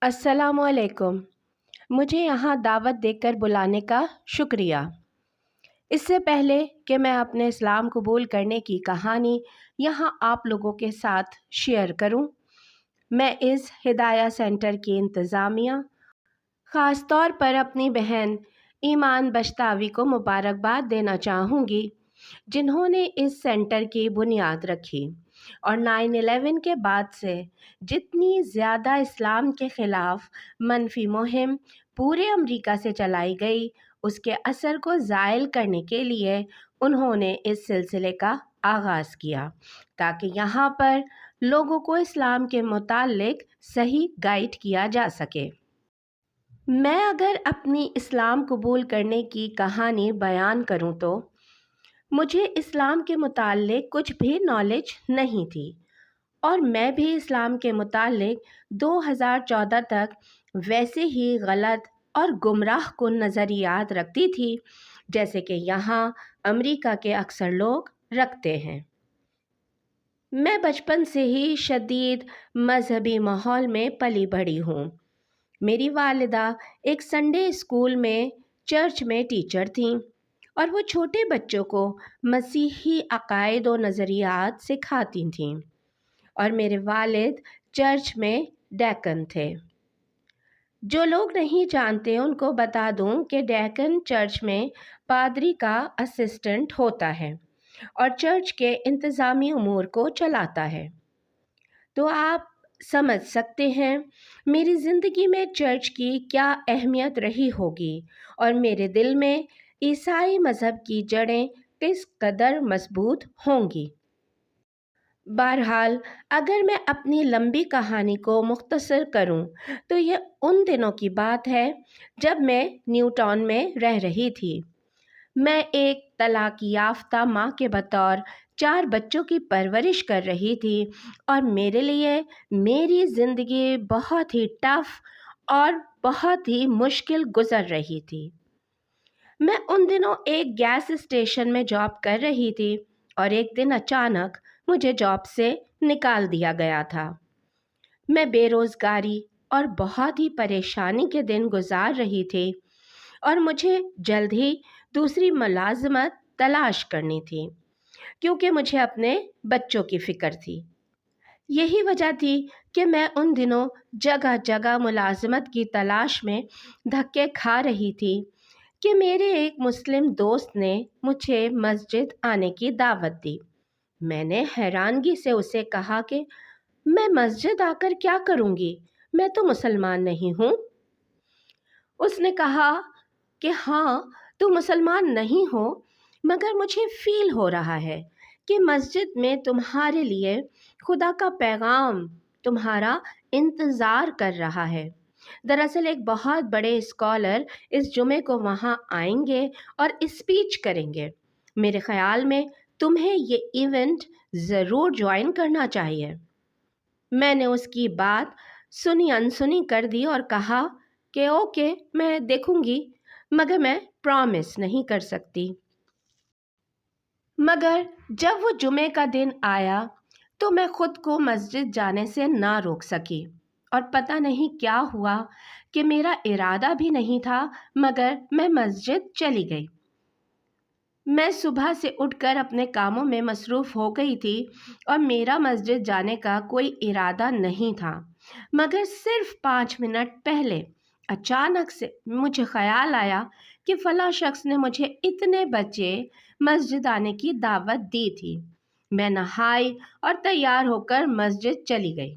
अस्सलाम वालेकुम। मुझे यहाँ दावत देकर बुलाने का शुक्रिया। इससे पहले कि मैं अपने इस्लाम कबूल करने की कहानी यहाँ आप लोगों के साथ शेयर करूँ, मैं इस हिदाया सेंटर की इंतज़ामिया, ख़ास तौर पर अपनी बहन ईमान बश्तावी को मुबारकबाद देना चाहूँगी, जिन्होंने इस सेंटर की बुनियाद रखी और 9/11 के बाद से जितनी ज़्यादा इस्लाम के ख़िलाफ़ मनफी मुहिम पूरे अमरीका से चलाई गई, उसके असर को ज़ायल करने के लिए उन्होंने इस सिलसिले का आगाज़ किया ताकि यहाँ पर लोगों को इस्लाम के मुताल्लिक़ सही गाइड किया जा सके। मैं अगर अपनी इस्लाम कबूल करने की कहानी बयान करूँ तो मुझे इस्लाम के मुताल्लिक़ कुछ भी नॉलेज नहीं थी और मैं भी इस्लाम के मुताल्लिक़ 2014 तक वैसे ही गलत और गुमराह कुन नज़रियात रखती थी जैसे कि यहाँ अमेरिका के अक्सर लोग रखते हैं। मैं बचपन से ही शदीद मजहबी माहौल में पली बढ़ी हूँ। मेरी वालिदा एक संडे स्कूल में चर्च में टीचर थीं और वो छोटे बच्चों को मसीही अकायद व नज़रियात सिखाती थीं और मेरे वालिद चर्च में डैकन थे। जो लोग नहीं जानते उनको बता दूं कि डैकन चर्च में पादरी का असिस्टेंट होता है और चर्च के इंतज़ामी उमूर को चलाता है। तो आप समझ सकते हैं मेरी ज़िंदगी में चर्च की क्या अहमियत रही होगी और मेरे दिल में ईसाई मज़हब की जड़ें किस कदर मजबूत होंगी। बहरहाल अगर मैं अपनी लंबी कहानी को मुख्तसर करूं तो यह उन दिनों की बात है जब मैं न्यूटाउन में रह रही थी। मैं एक तलाक याफ्ता माँ के बतौर 4 बच्चों की परवरिश कर रही थी और मेरे लिए मेरी ज़िंदगी बहुत ही टफ और बहुत ही मुश्किल गुज़र रही थी। मैं उन दिनों एक गैस स्टेशन में जॉब कर रही थी और एक दिन अचानक मुझे जॉब से निकाल दिया गया था। मैं बेरोज़गारी और बहुत ही परेशानी के दिन गुजार रही थी और मुझे जल्द ही दूसरी मुलाज़मत तलाश करनी थी क्योंकि मुझे अपने बच्चों की फ़िक्र थी। यही वजह थी कि मैं उन दिनों जगह जगह मुलाज़मत की तलाश में धक्के खा रही थी कि मेरे एक मुस्लिम दोस्त ने मुझे मस्जिद आने की दावत दी। मैंने हैरानगी से उसे कहा कि मैं मस्जिद आकर क्या करूँगी, मैं तो मुसलमान नहीं हूँ। उसने कहा कि हाँ, तू मुसलमान नहीं हो, मगर मुझे फ़ील हो रहा है कि मस्जिद में तुम्हारे लिए खुदा का पैगाम तुम्हारा इंतज़ार कर रहा है। दरअसल एक बहुत बड़े स्कॉलर इस जुमे को वहाँ आएंगे और स्पीच करेंगे। मेरे ख़्याल में तुम्हें ये इवेंट ज़रूर ज्वाइन करना चाहिए। मैंने उसकी बात सुनी अनसुनी कर दी और कहा कि ओके, मैं देखूंगी, मगर मैं प्रॉमिस नहीं कर सकती। मगर जब वो जुमे का दिन आया तो मैं खुद को मस्जिद जाने से ना रोक सकी और पता नहीं क्या हुआ कि मेरा इरादा भी नहीं था, मगर मैं मस्जिद चली गई। मैं सुबह से उठकर अपने कामों में मसरूफ़ हो गई थी और मेरा मस्जिद जाने का कोई इरादा नहीं था, मगर सिर्फ 5 मिनट पहले अचानक से मुझे ख़याल आया कि फ़लाँ शख्स ने मुझे इतने बजे मस्जिद आने की दावत दी थी। मैं नहाई और तैयार होकर मस्जिद चली गई।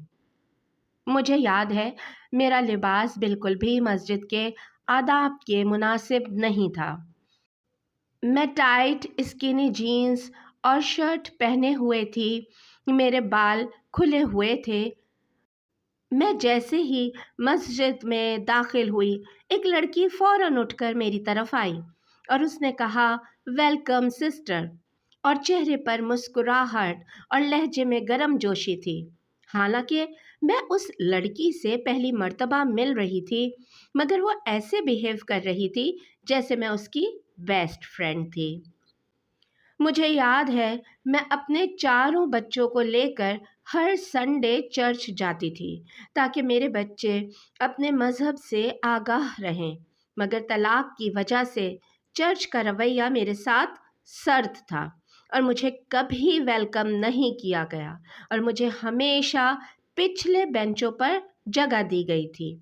मुझे याद है मेरा लिबास बिल्कुल भी मस्जिद के आदाब के मुनासिब नहीं था। मैं टाइट स्किनी जीन्स और शर्ट पहने हुए थी, मेरे बाल खुले हुए थे। मैं जैसे ही मस्जिद में दाखिल हुई, एक लड़की फ़ौरन उठकर मेरी तरफ आई और उसने कहा, वेलकम सिस्टर, और चेहरे पर मुस्कुराहट और लहजे में गर्मजोशी थी। हालांकि मैं उस लड़की से पहली मर्तबा मिल रही थी, मगर वो ऐसे बिहेव कर रही थी जैसे मैं उसकी बेस्ट फ्रेंड थी। मुझे याद है मैं अपने चारों बच्चों को लेकर ہر سنڈے چرچ جاتی تھی تاکہ میرے بچے اپنے مذہب سے آگاہ رہیں، مگر طلاق کی وجہ سے چرچ کا رویہ میرے ساتھ سرد تھا اور مجھے کبھی ویلکم نہیں کیا گیا اور مجھے ہمیشہ پچھلے بینچوں پر جگہ دی گئی تھی۔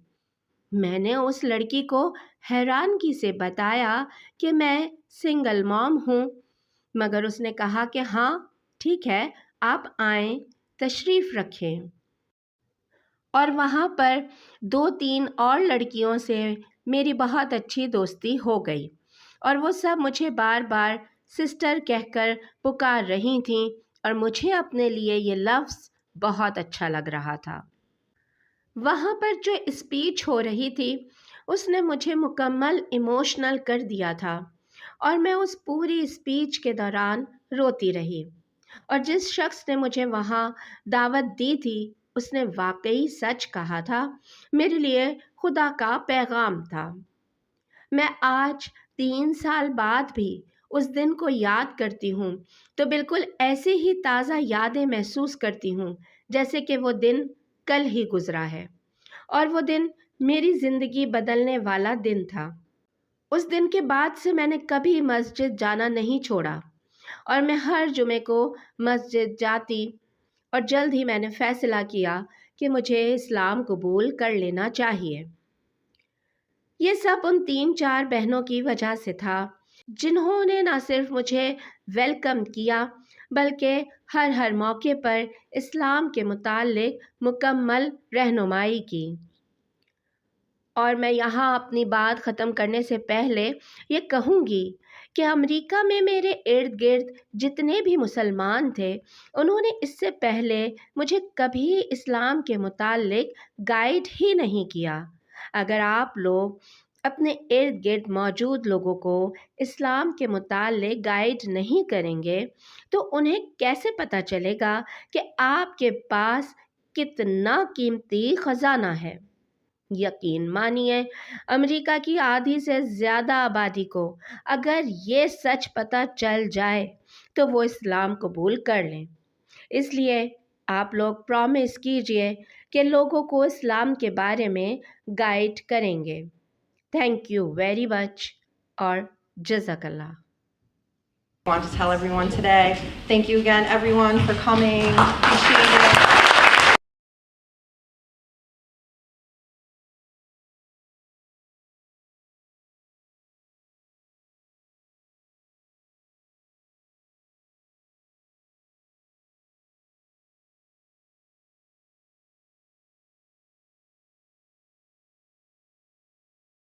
میں نے اس لڑکی کو حیرانگی سے بتایا کہ میں سنگل موم ہوں، مگر اس نے کہا کہ ہاں ٹھیک ہے، آپ آئیں، تشریف رکھیں۔ اور وہاں پر 2-3 اور لڑکیوں سے میری بہت اچھی دوستی ہو گئی اور وہ سب مجھے بار بار سسٹر کہہ کر پکار رہی تھیں اور مجھے اپنے لیے یہ لفظ بہت اچھا لگ رہا تھا۔ وہاں پر جو اسپیچ ہو رہی تھی اس نے مجھے مکمل ایموشنل کر دیا تھا اور میں اس پوری اسپیچ کے دوران روتی رہی، اور جس شخص نے مجھے وہاں دعوت دی تھی اس نے واقعی سچ کہا تھا، میرے لیے خدا کا پیغام تھا۔ میں آج 3 سال بعد بھی اس دن کو یاد کرتی ہوں تو بالکل ایسے ہی تازہ یادیں محسوس کرتی ہوں جیسے کہ وہ دن کل ہی گزرا ہے، اور وہ دن میری زندگی بدلنے والا دن تھا۔ اس دن کے بعد سے میں نے کبھی مسجد جانا نہیں چھوڑا اور میں ہر جمعے کو مسجد جاتی، اور جلد ہی میں نے فیصلہ کیا کہ مجھے اسلام قبول کر لینا چاہیے۔ یہ سب ان 3-4 بہنوں کی وجہ سے تھا جنہوں نے نہ صرف مجھے ویلکم کیا بلکہ ہر موقع پر اسلام کے متعلق مکمل رہنمائی کی۔ اور میں یہاں اپنی بات ختم کرنے سے پہلے یہ کہوں گی کہ امریکہ میں میرے ارد گرد جتنے بھی مسلمان تھے انہوں نے اس سے پہلے مجھے کبھی اسلام کے متعلق گائیڈ ہی نہیں کیا۔ اگر آپ لوگ اپنے ارد گرد موجود لوگوں کو اسلام کے متعلق گائیڈ نہیں کریں گے تو انہیں کیسے پتہ چلے گا کہ آپ کے پاس کتنا قیمتی خزانہ ہے؟ یقین مانیے، امریکہ کی آدھی سے زیادہ آبادی کو اگر یہ سچ پتہ چل جائے تو وہ اسلام قبول کر لیں۔ اس لیے آپ لوگ پرومس کیجئے کہ لوگوں کو اسلام کے بارے میں گائیڈ کریں گے۔ تھینک یو ویری مچ اور جزاک اللہ۔ I want to tell everyone today, thank you again everyone for coming. Appreciate it.